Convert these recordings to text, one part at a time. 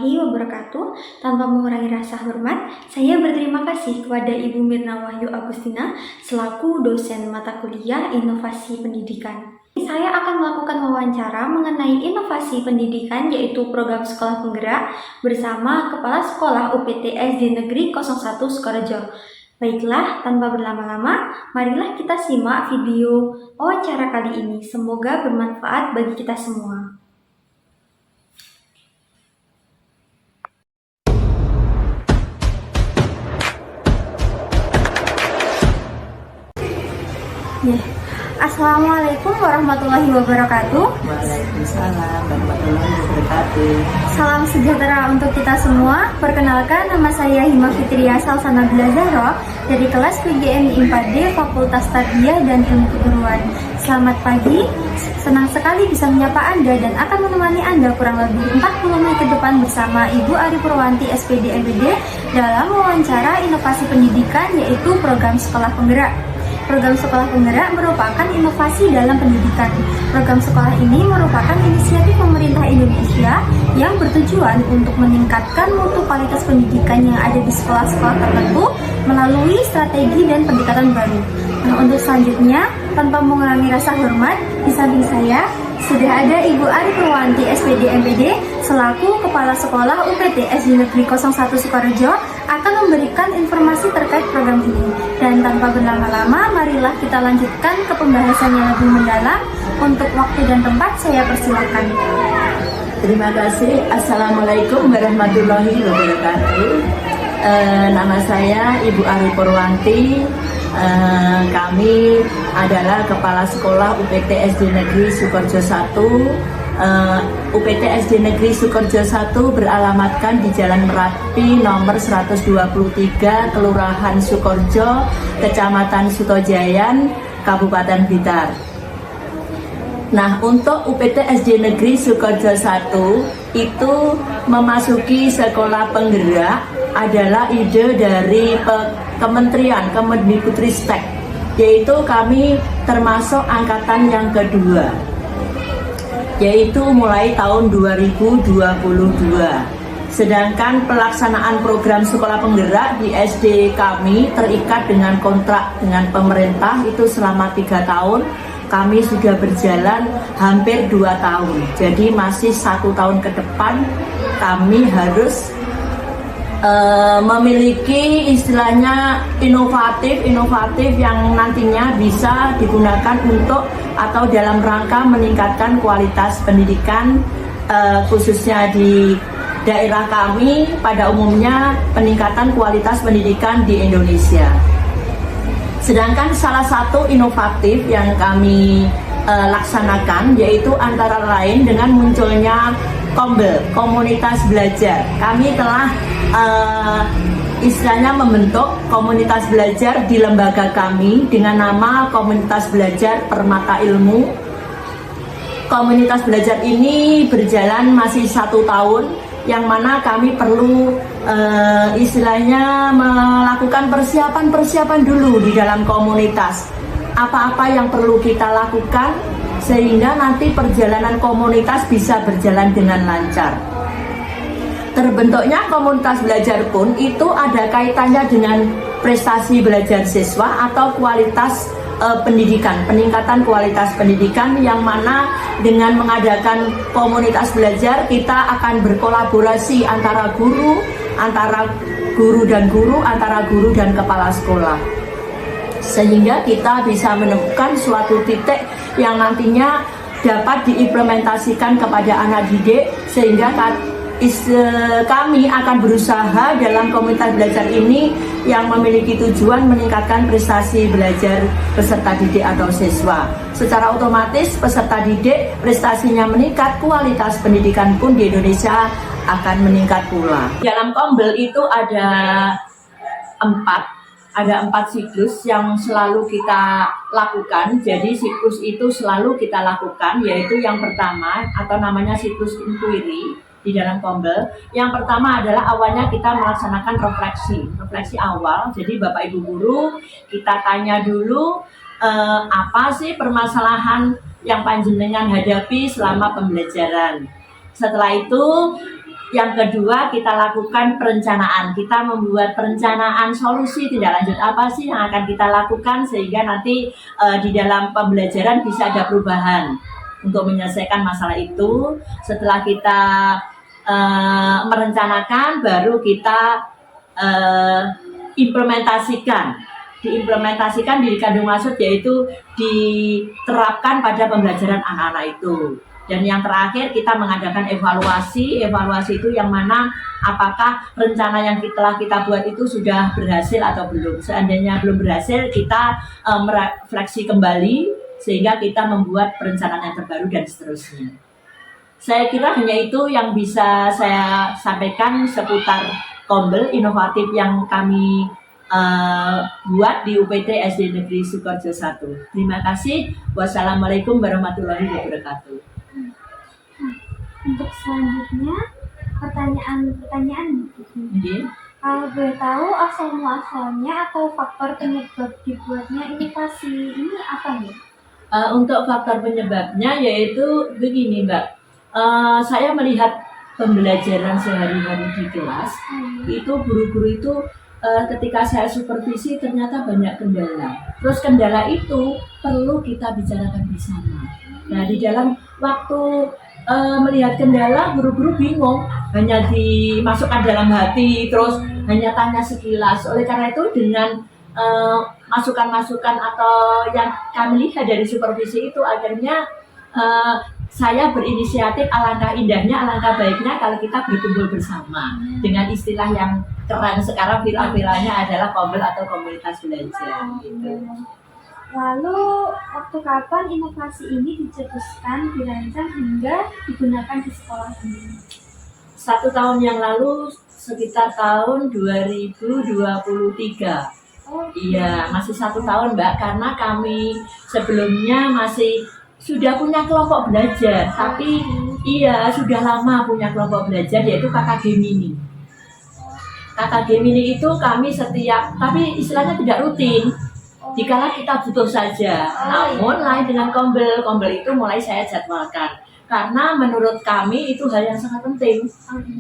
warahmatullahi wabarakatuh. Tanpa mengurangi rasa hormat, saya berterima kasih kepada Ibu Mirna Wahyu Agustina selaku dosen mata kuliah Inovasi Pendidikan. Saya akan melakukan wawancara mengenai inovasi pendidikan yaitu program sekolah penggerak bersama Kepala Sekolah UPT SD Negeri 01 Sukorejo. Baiklah, tanpa berlama-lama, marilah kita simak video wawancara kali ini. Semoga bermanfaat bagi kita semua. Assalamualaikum warahmatullahi wabarakatuh. Waalaikumsalam warahmatullahi wabarakatuh. Salam sejahtera untuk kita semua. Perkenalkan, nama saya Hima Fitria Salsanabila Zahra dari kelas PGMI 4D Fakultas Tarbiyah dan Ilmu Keguruan. Selamat pagi, senang sekali bisa menyapa Anda dan akan menemani Anda kurang lebih 40 menit ke depan bersama Ibu Ari Purwanti SPD MPD dalam wawancara inovasi pendidikan yaitu program sekolah penggerak. Program Sekolah Penggerak merupakan inovasi dalam pendidikan. Program sekolah ini merupakan inisiatif pemerintah Indonesia yang bertujuan untuk meningkatkan mutu kualitas pendidikan yang ada di sekolah-sekolah tertentu melalui strategi dan pendekatan baru. Nah, untuk selanjutnya, tanpa mengurangi rasa hormat, di samping saya sudah ada Ibu Ari Purwanti SPD MPD selaku Kepala Sekolah UPT SD Negeri 01 Sukorejo akan memberikan informasi terkait program ini. Dan tanpa berlama-lama, marilah kita lanjutkan ke pembahasan yang lebih mendalam. Untuk waktu dan tempat saya persilakan. Terima kasih. Assalamualaikum warahmatullahi wabarakatuh. Nama saya Ibu Ari Purwanti. Kami adalah Kepala Sekolah UPT SD Negeri Sukorejo 1. UPT SD Negeri Sukorejo 1 beralamatkan di Jalan Merapi nomor 123, Kelurahan Sukorejo, Kecamatan Sutojayan, Kabupaten Blitar. Nah, untuk UPT SD Negeri Sukorejo 1 itu memasuki sekolah penggerak adalah ide dari Kementerian Kemendikbudristek, yaitu kami termasuk angkatan yang kedua, yaitu mulai tahun 2022. Sedangkan pelaksanaan program sekolah penggerak di SD kami terikat dengan kontrak dengan pemerintah itu selama 3 tahun. Kami sudah berjalan hampir 2 tahun. Jadi masih 1 tahun ke depan kami harus memiliki istilahnya inovatif yang nantinya bisa digunakan untuk atau dalam rangka meningkatkan kualitas pendidikan, khususnya di daerah kami pada umumnya peningkatan kualitas pendidikan di Indonesia. Sedangkan salah satu inovatif yang kami laksanakan yaitu antara lain dengan munculnya Kombel, komunitas belajar. Kami telah istilahnya membentuk komunitas belajar di lembaga kami dengan nama Komunitas Belajar Permata Ilmu. Komunitas belajar ini berjalan masih 1 tahun, yang mana kami perlu istilahnya melakukan persiapan dulu di dalam komunitas. Apa-apa yang perlu kita lakukan sehingga nanti perjalanan komunitas bisa berjalan dengan lancar. Terbentuknya komunitas belajar pun itu ada kaitannya dengan prestasi belajar siswa atau kualitas pendidikan, peningkatan kualitas pendidikan, yang mana dengan mengadakan komunitas belajar kita akan berkolaborasi antara guru dan guru, antara guru dan kepala sekolah, sehingga kita bisa menemukan suatu titik yang nantinya dapat diimplementasikan kepada anak didik, sehingga kami akan berusaha dalam komunitas belajar ini yang memiliki tujuan meningkatkan prestasi belajar peserta didik atau siswa. Secara otomatis peserta didik prestasinya meningkat, kualitas pendidikan pun di Indonesia akan meningkat pula. Dalam Kombel itu ada 4 siklus yang selalu kita lakukan. Jadi siklus itu selalu kita lakukan, yaitu yang pertama atau namanya siklus inquiry di dalam Kombel. Yang pertama adalah awalnya kita melaksanakan refleksi awal. Jadi Bapak Ibu guru, kita tanya dulu apa sih permasalahan yang panjenengan hadapi selama pembelajaran. Setelah itu Yang kedua, kita lakukan perencanaan. Kita membuat perencanaan solusi tindak lanjut apa sih yang akan kita lakukan sehingga nanti di dalam pembelajaran bisa ada perubahan untuk menyelesaikan masalah itu. Setelah kita merencanakan, baru kita implementasikan. Diimplementasikan di kandung maksud yaitu diterapkan pada pembelajaran anak-anak itu. Dan yang terakhir kita mengadakan evaluasi itu yang mana apakah rencana yang telah kita buat itu sudah berhasil atau belum. Seandainya belum berhasil, kita merefleksi kembali sehingga kita membuat perencanaan yang terbaru dan seterusnya. Saya kira hanya itu yang bisa saya sampaikan seputar Kombel inovatif yang kami buat di UPT SD Negeri Sukoharjo 1. Terima kasih. Wassalamualaikum warahmatullahi wabarakatuh. Untuk selanjutnya pertanyaan. Okay. Kalau boleh tahu asal muasalnya atau faktor penyebab dibuatnya inovasi ini apa nih? Untuk faktor penyebabnya yaitu begini Mbak, saya melihat pembelajaran sehari-hari di kelas itu guru-guru itu ketika saya supervisi ternyata banyak kendala. Terus kendala itu perlu kita bicarakan bersama. Nah di dalam waktu melihat kendala, guru-guru bingung, hanya dimasukkan dalam hati, terus hanya tanya sekilas. Oleh karena itu dengan masukan-masukan atau yang kami lihat dari supervisi itu akhirnya saya berinisiatif, alangkah indahnya, alangkah baiknya kalau kita berkumpul bersama dengan istilah yang keren sekarang viral-viralnya adalah Kombel atau komunitas belajar gitu. Lalu waktu kapan inovasi ini dicetuskan, dirancang hingga digunakan di sekolah ini? 1 tahun yang lalu, sekitar tahun 2023. Iya, masih 1 tahun Mbak, karena kami sebelumnya masih sudah punya kelompok belajar, tapi iya sudah lama punya kelompok belajar yaitu KKG Mini. KKG Mini itu kami setiap, tapi istilahnya tidak rutin. Dikala kita butuh saja. Namun lain dengan Kombel itu mulai saya jadwalkan. Karena menurut kami itu hal yang sangat penting.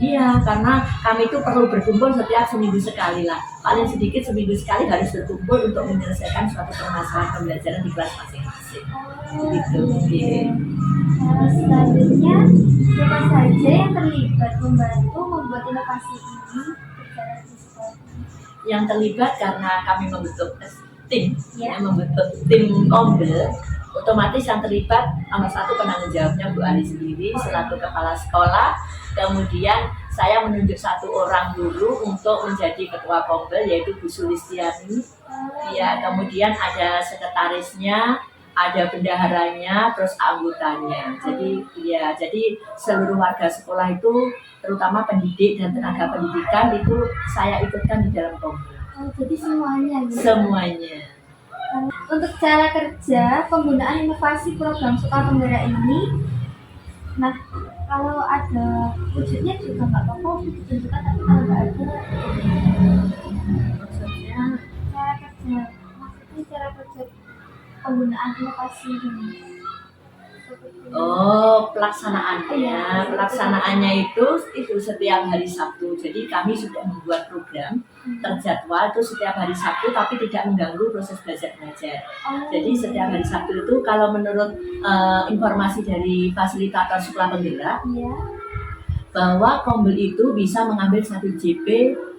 Iya, karena kami itu perlu berkumpul setiap seminggu sekali lah. Paling sedikit seminggu sekali harus berkumpul untuk menyelesaikan suatu permasalahan pembelajaran di kelas masing-masing. Gitu. Selanjutnya, siapa saja yang terlibat membantu membuat inovasi ini berjalan di sekolah? Yang terlibat karena kami membentuk tim, membentuk tim Kombel, otomatis yang terlibat nomor 1 penanggung jawabnya Bu Ali sendiri selaku kepala sekolah. Kemudian saya menunjuk 1 orang dulu untuk menjadi ketua Kombel yaitu Bu Sulistiani. Ya, kemudian ada sekretarisnya, ada bendaharanya, terus anggotanya. Jadi seluruh warga sekolah itu, terutama pendidik dan tenaga pendidikan itu saya ikutkan di dalam Kombel. Jadi semuanya gitu? Semuanya. Untuk cara kerja penggunaan inovasi program Sekolah Penggerak ini, nah kalau ada wujudnya juga nggak apa-apa ditunjukkan, tapi kalau nggak ada Maksudnya cara kerja penggunaan inovasi ini. Pelaksanaannya itu setiap hari Sabtu. Jadi kami sudah membuat program terjadwal itu setiap hari Sabtu, tapi tidak mengganggu proses belajar mengajar. Jadi setiap hari Sabtu itu kalau menurut informasi dari fasilitator sekolah penggerak, bahwa Kombel itu bisa mengambil 1 JP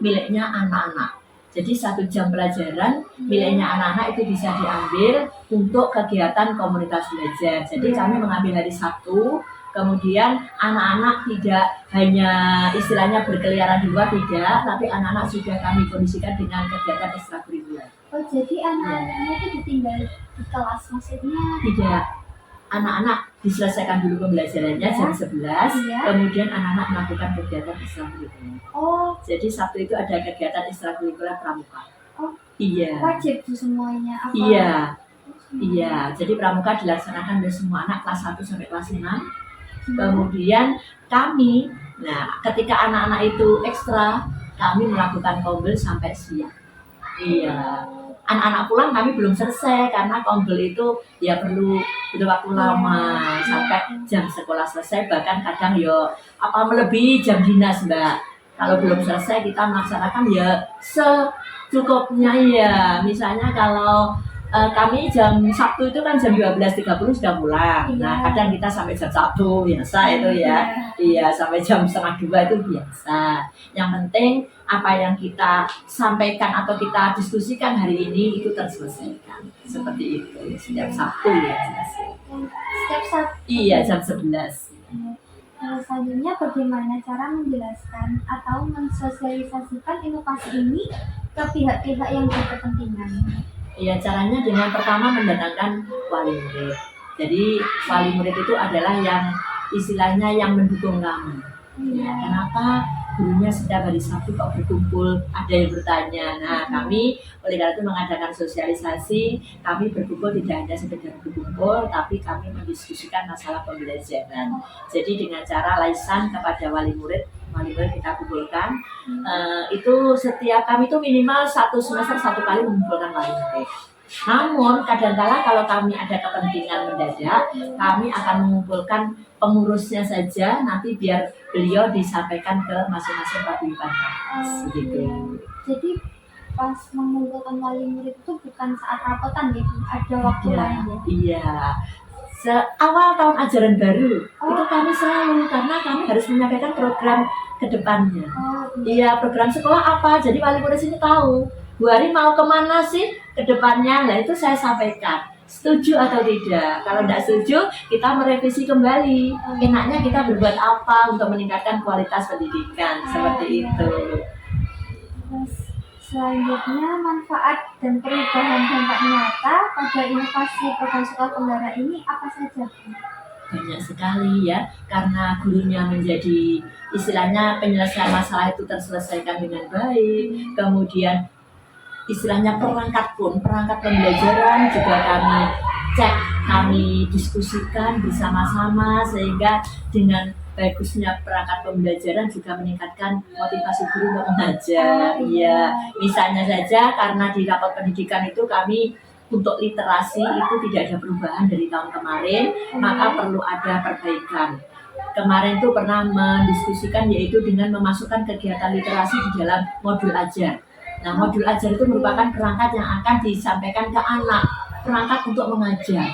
miliknya anak-anak. Jadi 1 jam pelajaran miliknya anak-anak itu bisa diambil untuk kegiatan komunitas belajar. Jadi kami mengambil hari Sabtu, kemudian anak-anak tidak hanya istilahnya berkeliaran di luar, tidak, tapi anak-anak sudah kami kondisikan dengan kegiatan ekstrakurikuler. Oh, jadi anak-anaknya itu ditinggal di kelas maksudnya? Tidak. Anak-anak diselesaikan dulu pembelajarannya jam 11, kemudian anak-anak melakukan kegiatan ekstrakurikuler. Jadi Sabtu itu ada kegiatan ekstrakurikuler pramuka. Iya. Wajib semuanya? Apa? Iya. Jadi pramuka dilaksanakan oleh semua anak kelas 1 sampai kelas 6. Kemudian kami, ketika anak-anak itu ekstra, kami melakukan Kombel sampai siang. Iya. anak-anak pulang kami belum selesai karena kombel itu ya perlu butuh waktu lama sampai jam sekolah selesai, bahkan kadang ya apa melebihi jam dinas Mbak. Kalau belum selesai kita melaksanakan ya secukupnya ya. Misalnya kalau kami jam Sabtu itu kan jam 12.30 sudah pulang. Nah kadang kita sampai jam 1 biasa itu ya. Iya sampai jam setengah 2 itu biasa. Yang penting apa yang kita sampaikan atau kita diskusikan hari ini itu terselesaikan. Seperti itu setiap Sabtu ya. Setiap saat. Iya jam 11. Selanjutnya bagaimana cara menjelaskan atau mensosialisasikan inovasi ini ke pihak-pihak yang berkepentingan? Ya caranya dengan pertama mendatangkan wali murid. Jadi wali murid itu adalah yang istilahnya yang mendukung kami. Ya, kenapa gurunya setiap hari Sabtu kok berkumpul? Ada yang bertanya. Nah kami oleh karena itu mengadakan sosialisasi. Kami berkumpul tidak hanya sekedar berkumpul, tapi kami mendiskusikan masalah pembelajaran. Jadi dengan cara lisan kepada wali murid kita kumpulkan. Itu setiap kami itu minimal 1 semester 1 kali mengumpulkan wali murid. Namun kadang-kala kalau kami ada kepentingan mendadak, kami akan mengumpulkan pengurusnya saja, nanti biar beliau disampaikan ke masing-masing paguyuban. Gitu. Jadi pas mengumpulkan wali murid itu bukan saat rapotan gitu, ada waktu lain ya? Iya. Awal tahun ajaran baru itu kami selalu, karena kami harus menyampaikan program ke depannya. Iya, program sekolah apa, jadi wali murid sini tahu Bu Ari mau kemana sih ke depannya. Nah itu saya sampaikan, setuju atau tidak. Kalau tidak setuju, kita merevisi kembali, enaknya kita berbuat apa untuk meningkatkan kualitas pendidikan. Seperti itu. Selanjutnya, manfaat dan perubahan dampak nyata pada inovasi program sekolah penggerak ini apa saja? Banyak sekali ya, karena gurunya menjadi istilahnya penyelesaian masalah itu terselesaikan dengan baik. Kemudian istilahnya perangkat pembelajaran juga kami cek, kami diskusikan bersama-sama, sehingga dengan bagusnya perangkat pembelajaran juga meningkatkan motivasi guru untuk mengajar. Iya, misalnya saja karena di rapat pendidikan itu kami untuk literasi itu tidak ada perubahan dari tahun kemarin, maka perlu ada perbaikan. Kemarin tuh pernah mendiskusikan yaitu dengan memasukkan kegiatan literasi di dalam modul ajar. Nah, modul ajar itu merupakan perangkat yang akan disampaikan ke anak, perangkat untuk mengajar.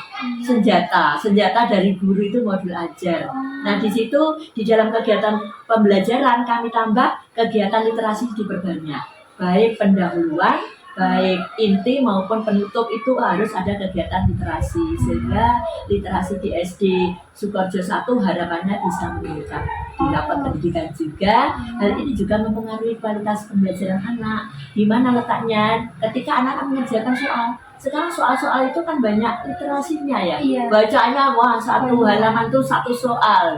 Senjata dari guru itu modul ajar. Nah, di situ di dalam kegiatan pembelajaran kami tambah kegiatan literasi diperbanyak. Baik pendahuluan, baik inti maupun penutup itu harus ada kegiatan literasi, sehingga literasi di SD Sukoharjo 1 harapannya bisa meningkat. Di rapat pendidikan juga, hal ini juga mempengaruhi kualitas pembelajaran anak. Di mana letaknya ketika anak-anak mengerjakan soal. Sekarang soal-soal itu kan banyak literasinya ya. Bacanya satu halaman tuh 1 soal.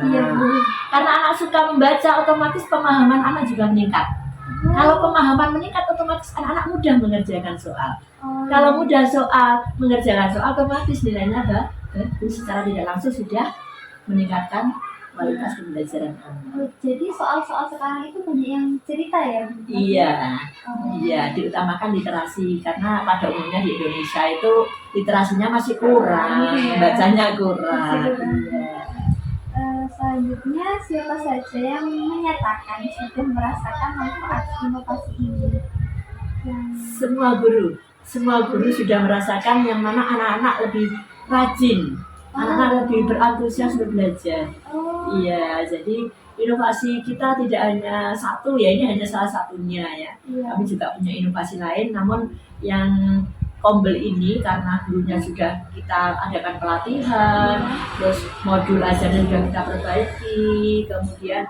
Karena anak suka membaca, otomatis pemahaman anak juga meningkat. Kalau pemahaman meningkat, otomatis anak-anak mudah mengerjakan soal. Kalau mudah mengerjakan soal, otomatis nilainya bagus. Secara tidak langsung sudah meningkatkan kualitas pembelajaran anak. Jadi soal-soal sekarang itu banyak yang cerita ya? Iya, diutamakan literasi, karena pada umumnya di Indonesia itu literasinya masih kurang, bacanya kurang. Selanjutnya, siapa saja yang menyatakan sudah merasakan manfaat inovasi ini? Semua guru sudah merasakan, yang mana anak-anak lebih rajin, anak-anak lebih berantusias belajar. Iya, jadi inovasi kita tidak hanya satu ya, ini hanya salah satunya ya. Kami juga punya inovasi lain, namun yang Kombel ini karena gurunya sudah kita adakan pelatihan, terus modul ajarnya sudah kita perbaiki, kemudian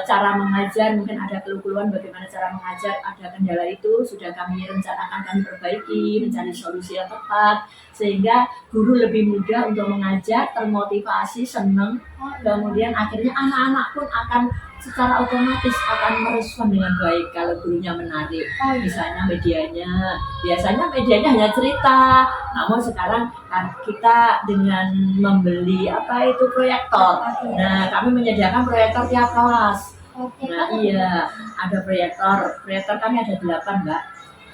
cara mengajar mungkin ada keluhan bagaimana cara mengajar, ada kendala itu sudah kami rencanakan, kami perbaiki, mencari solusi yang tepat sehingga guru lebih mudah untuk mengajar, termotivasi, senang, kemudian akhirnya anak-anak pun akan secara otomatis akan merespon dengan baik kalau gurunya menarik. Misalnya biasanya medianya hanya cerita, namun sekarang kita dengan membeli proyektor. Nah, kami menyediakan proyektor tiap kelas. Nah, iya, ada proyektor kami ada 8, Mbak.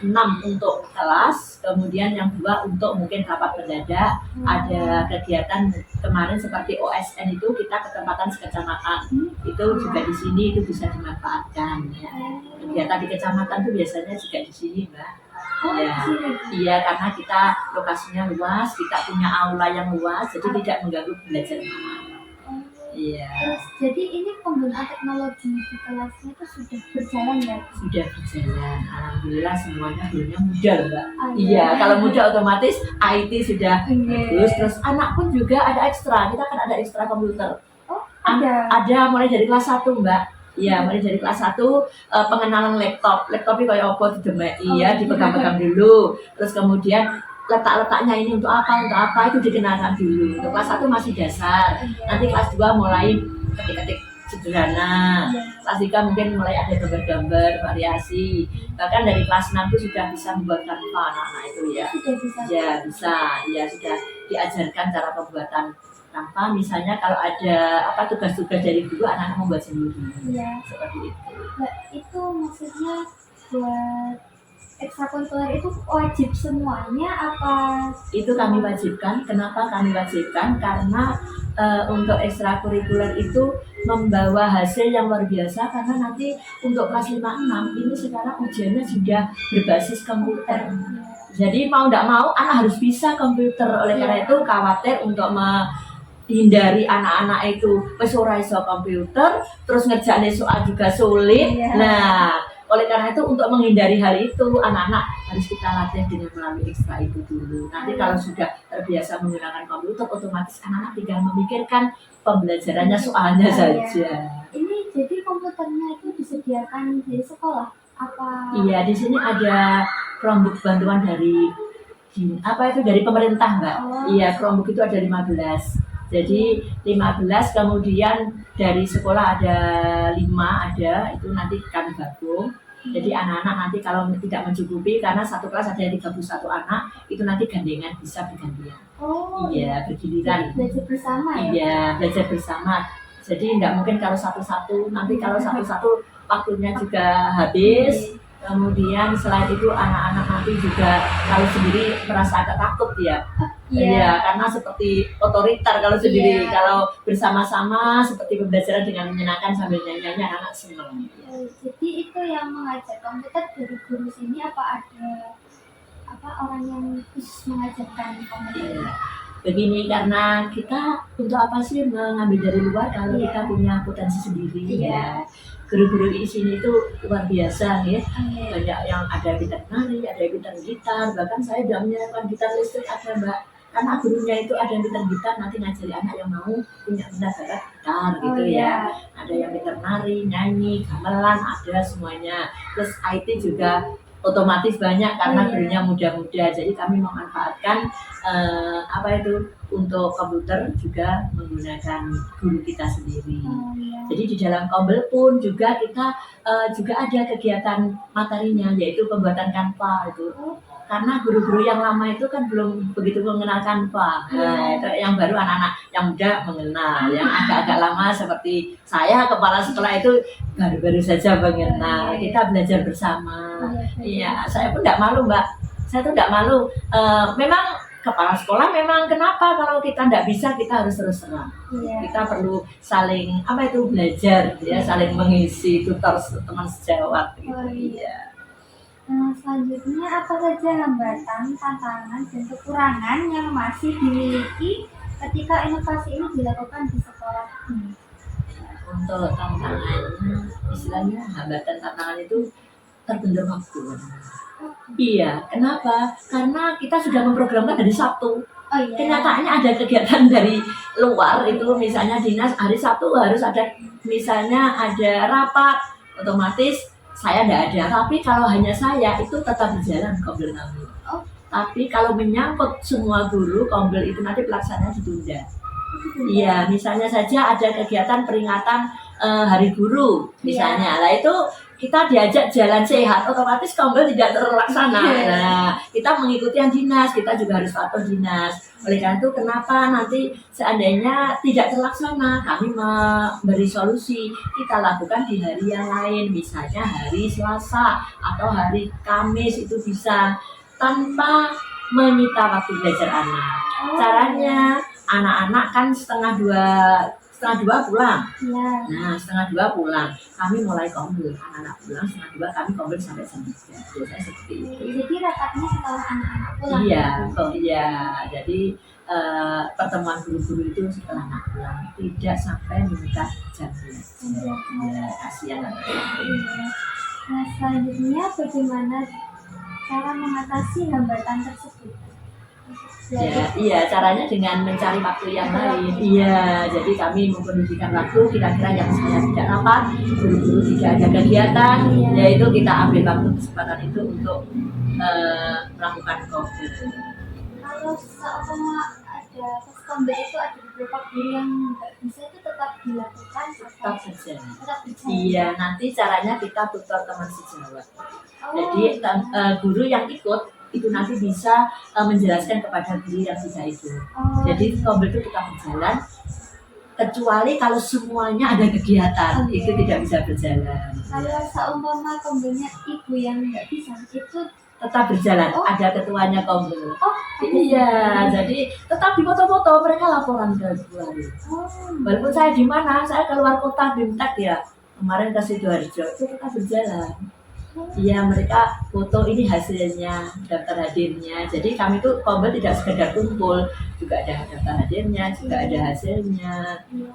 6 untuk kelas, kemudian yang 2 untuk mungkin rapat mendadak. Ada kegiatan kemarin seperti OSN itu kita ketempatan sekecamatan, itu juga di sini itu bisa dimanfaatkan ya. Kegiatan di kecamatan itu biasanya juga di sini Mbak. Ya, iya karena kita lokasinya luas, kita punya aula yang luas, jadi tidak mengganggu belajar anak. Iya. Terus, jadi ini penggunaan teknologi di kelasnya itu sudah berjalan ya? Sudah berjalan, alhamdulillah semuanya dulunya mudah Mbak. Ah, Iya, kalau mudah otomatis IT sudah Iya. bagus. Terus anak pun juga ada ekstra, kita kan ada ekstra komputer. Oh, ada. Ada mulai dari kelas 1 Mbak. Iya, mulai dari kelas 1 pengenalan laptop. Laptop itu kayak apa didemek, iya dipegang-pegang dulu. Terus kemudian letak-letaknya ini untuk apa itu dikenalkan dulu. Untuk kelas 1 masih dasar. Nanti kelas 2 mulai ketik-ketik sederhana. Kelas 3 mungkin mulai ada gambar-gambar, variasi. Bahkan dari kelas 6 itu sudah bisa membuat kanva anak-anak itu ya. Sudah bisa. Ya bisa, ya sudah diajarkan cara pembuatan kanva. Misalnya kalau ada tugas-tugas dari guru, anak-anak membuat sendiri. Iya. Seperti itu. Mbak, itu maksudnya buat ekstrakurikuler itu wajib semuanya apa? Itu kami wajibkan. Kenapa kami wajibkan? Karena untuk ekstrakurikuler itu membawa hasil yang luar biasa, karena nanti untuk kelas 5-6 ini sekarang ujiannya sudah berbasis komputer. Jadi mau tidak mau anak harus bisa komputer. Oleh karena itu khawatir untuk hindari anak-anak itu wis ora iso komputer, terus ngerjain soal juga sulit. Iya. Nah, oleh karena itu untuk menghindari hal itu, anak-anak harus kita latih dengan melalui ekstra itu dulu. Nanti kalau sudah terbiasa menggunakan komputer, otomatis anak-anak tinggal memikirkan pembelajarannya, soalnya saja. Ini jadi komputernya itu disediakan di sekolah apa? Iya, di sini ada Chromebook bantuan dari dari pemerintah Mbak. Oh. Iya, Chromebook itu ada 15. Jadi 15, kemudian dari sekolah ada 5 ada, itu nanti kami gabung. Jadi anak-anak nanti kalau tidak mencukupi, karena satu kelas ada yang 31 anak, itu nanti gandengan, bisa bergantian. Oh, Iya, bergiliran. belajar bersama ya? Iya, belajar bersama. Jadi tidak mungkin kalau satu-satu, nanti kalau satu-satu waktunya juga habis. Kemudian selain itu anak-anak nanti juga kalau sendiri merasa agak takut ya. Iya, karena seperti otoriter kalau sendiri. Iya. Kalau bersama-sama seperti pembelajaran dengan menyenangkan sambil nyanyi-nyanyi, anak-anak senang. Jadi itu yang mengajar komputer dari guru sini apa ada orang yang khusus mengajarkan komputer? Iya. Begini, karena kita untuk apa sih mengambil dari luar kalau kita punya potensi sendiri. Iya. Guru-guru di sini itu luar biasa ya. Iya. Banyak yang ada gitar nari, ada yang gitar gitar, bahkan saya sudah menyiapkan gitar listrik ada Mbak. Karena gurunya itu ada yang gitar, nanti ngajari anak yang mau punya minat bakat gitar gitu ya. Ada yang gitar nari, nyanyi, gamelan, ada semuanya. Terus IT juga otomatis banyak karena gurunya muda-muda. Jadi kami memanfaatkan untuk komputer juga menggunakan guru kita sendiri. Jadi di dalam Kombel pun juga kita juga ada kegiatan materinya, yaitu pembuatan kanva itu. Karena guru-guru yang lama itu kan belum begitu mengenal kanva. Nah, itu yang baru anak-anak yang muda mengenal. Yang agak-agak lama seperti saya, kepala sekolah itu baru-baru saja mengenal. Kita belajar bersama. Iya, saya pun tidak malu Mbak. Saya tuh tidak malu. Memang kepala sekolah memang kenapa kalau kita tidak bisa kita harus terus terang. Kita perlu saling belajar ya, saling mengisi tutor teman sejawat gitu. Iya. Nah, selanjutnya apa saja hambatan, tantangan, dan kekurangan yang masih dimiliki ketika inovasi ini dilakukan di sekolah ini? Untuk tantangannya, istilahnya hambatan tantangan itu terbentur waktu. Iya, kenapa? Karena kita sudah memprogramkan dari Sabtu. Kenyataannya ada kegiatan dari luar itu, misalnya dinas hari Sabtu harus ada, misalnya ada rapat, otomatis saya tidak ada. Tapi kalau hanya saya itu tetap berjalan Kombel kami. Tapi kalau menyangkut semua guru, Kombel itu nanti pelaksanaannya ditunda. Iya, misalnya saja ada kegiatan peringatan Hari Guru misalnya. Lah itu kita diajak jalan sehat, otomatis Kombel tidak terlaksana. Nah, kita mengikuti yang dinas, kita juga harus patuh dinas. Oleh karena itu, kenapa nanti seandainya tidak terlaksana, kami memberi solusi. Kita lakukan di hari yang lain, misalnya hari Selasa atau hari Kamis itu bisa, tanpa menyita waktu belajar anak. Caranya, anak-anak kan setengah dua pulang. Ya. Nah, setengah dua pulang, kami mulai Kombel. Anak-anak pulang setengah dua, kami Kombel sampai jam 3. Biasanya seperti itu. Jadi rapatnya setelah anak-anak pulang. Iya, iya. Jadi pertemuan guru-guru itu setelah anak pulang, tidak sampai meningkat jam 2. Ya, kasihan anak-anak. Iya. Nah, selanjutnya bagaimana cara mengatasi hambatan tersebut? Ya, iya, caranya dengan mencari waktu yang lain. Iya, jadi kami mengkondisikan waktu kira-kira yang saya tidak rapat, guru-guru tidak ada kegiatan, yaitu kita ambil waktu kesempatan itu untuk melakukan Kombel. Kalau seumpama ada tes Kombel itu ada beberapa guru yang nggak bisa, itu tetap dilakukan. Tetap saja. Tetap berjalan. Iya, nanti caranya kita tutor teman sejawat. Oh. Jadi guru yang ikut itu nanti bisa menjelaskan kepada guru yang tidak ikut. Oh. Jadi Kombel itu tetap berjalan, kecuali kalau semuanya ada kegiatan, itu tidak bisa berjalan. Kalau seumpama Kombelnya ibu yang nggak bisa, itu Tetap berjalan, Oh. ada ketuanya Kombel. oh Iya, jadi tetap di foto-foto, mereka laporan ke guru. oh. Walaupun saya di mana, saya keluar kota Bimtek ya, kemarin ke Sidoarjo, itu tetap berjalan. Iya, mereka foto ini hasilnya, daftar hadirnya. Jadi kami tuh Kombel tidak sekedar kumpul, juga ada daftar hadirnya, juga ada hasilnya,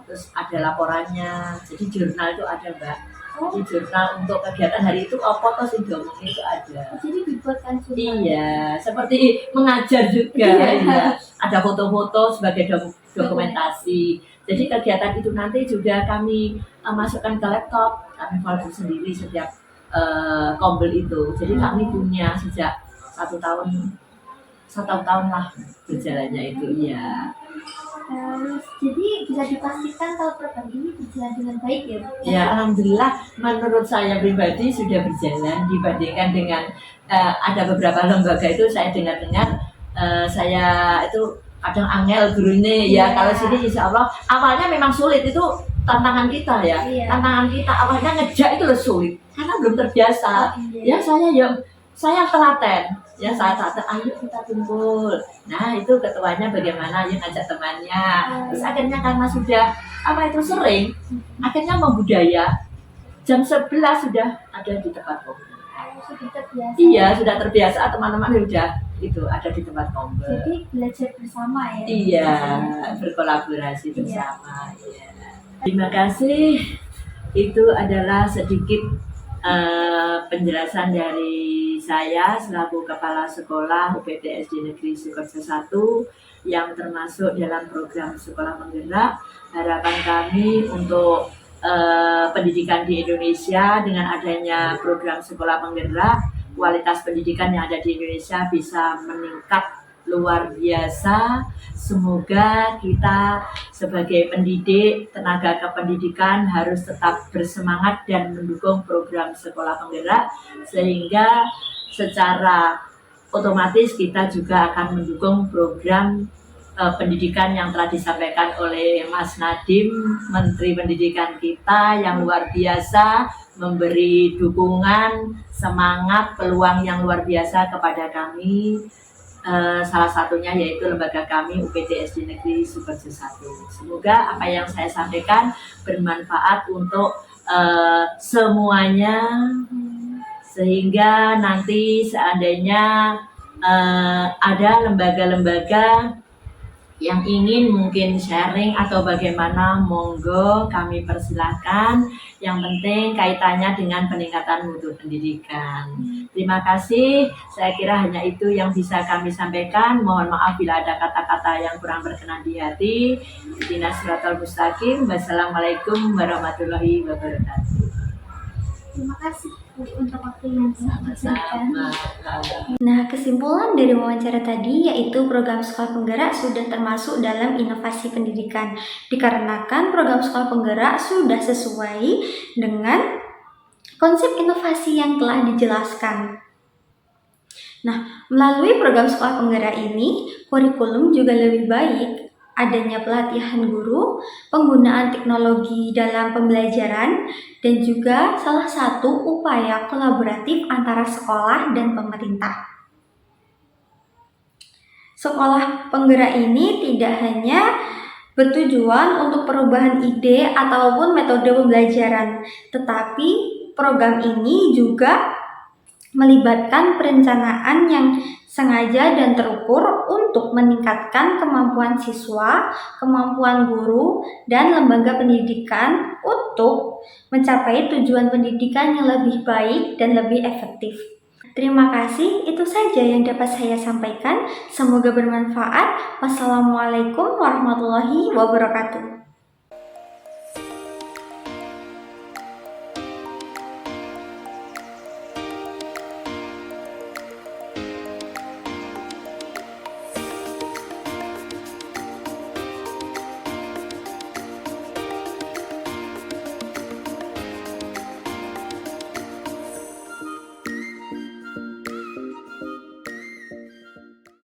terus ada laporannya. Jadi jurnal itu ada, Mbak. Jadi jurnal untuk kegiatan hari itu apa toh sing diomongin itu ada. Jadi dibuatkan jurnal. Iya, seperti mengajar juga. Iya. Ada foto-foto sebagai dokumentasi. Jadi kegiatan itu nanti juga kami masukkan ke laptop, kami folder sendiri setiap Kombel itu. Jadi kami punya sejak 1 tahun lah berjalannya itu. Iya. Terus, jadi bisa dipastikan kalau program ini berjalan dengan baik ya? Ya, alhamdulillah menurut saya pribadi sudah berjalan dibandingkan dengan ada beberapa lembaga itu saya dengar-dengar saya itu kadang angel guru ini ya. Kalau sini insya Allah awalnya memang sulit, itu tantangan kita ya. Iya. Tantangan kita awalnya ngejak itu loh sulit karena belum terbiasa. Iya. Ya saya telaten. Ya saat ayo kita kumpul. Nah itu ketuanya bagaimana, ya ngajak temannya. Terus akhirnya karena sudah sering, akhirnya membudaya. Jam 11 sudah ada di tempat Kombel. Sudah terbiasa. Iya, sudah terbiasa, teman-teman sudah itu ada di tempat Kombel. Jadi belajar bersama ya? Iya, berkolaborasi bersama. Iya. Terima kasih. Itu adalah sedikit penjelasan dari saya selaku Kepala Sekolah UPT SD Negeri Sukoharjo 1 yang termasuk dalam program Sekolah Penggerak. Harapan kami untuk pendidikan di Indonesia dengan adanya program Sekolah Penggerak, kualitas pendidikan yang ada di Indonesia bisa meningkat luar biasa. Semoga kita sebagai pendidik, tenaga kependidikan harus tetap bersemangat dan mendukung program Sekolah Penggerak, sehingga secara otomatis kita juga akan mendukung program pendidikan yang telah disampaikan oleh Mas Nadiem, Menteri Pendidikan kita yang luar biasa, memberi dukungan, semangat, peluang yang luar biasa kepada kami. Salah satunya yaitu lembaga kami UPT SD Negeri Sukoharjo 1. Semoga apa yang saya sampaikan bermanfaat untuk semuanya, sehingga nanti seandainya ada lembaga-lembaga yang ingin mungkin sharing atau bagaimana, monggo kami persilahkan. Yang penting kaitannya dengan peningkatan mutu pendidikan. Terima kasih. Saya kira hanya itu yang bisa kami sampaikan. Mohon maaf bila ada kata-kata yang kurang berkenan di hati. Ihdinas siratal mustaqim. Wassalamualaikum warahmatullahi wabarakatuh. Terima kasih untuk waktu yang diberikan. Sama-sama. Nah, kesimpulan dari wawancara tadi yaitu program Sekolah Penggerak sudah termasuk dalam inovasi pendidikan, dikarenakan program Sekolah Penggerak sudah sesuai dengan konsep inovasi yang telah dijelaskan. Nah, melalui program sekolah penggerak ini, kurikulum juga lebih baik. Adanya pelatihan guru, penggunaan teknologi dalam pembelajaran, dan juga salah satu upaya kolaboratif antara sekolah dan pemerintah. Sekolah penggerak ini tidak hanya bertujuan untuk perubahan ide ataupun metode pembelajaran, tetapi program ini juga melibatkan perencanaan yang sengaja dan terukur untuk meningkatkan kemampuan siswa, kemampuan guru, dan lembaga pendidikan untuk mencapai tujuan pendidikan yang lebih baik dan lebih efektif. Terima kasih, itu saja yang dapat saya sampaikan. Semoga bermanfaat. Wassalamualaikum warahmatullahi wabarakatuh.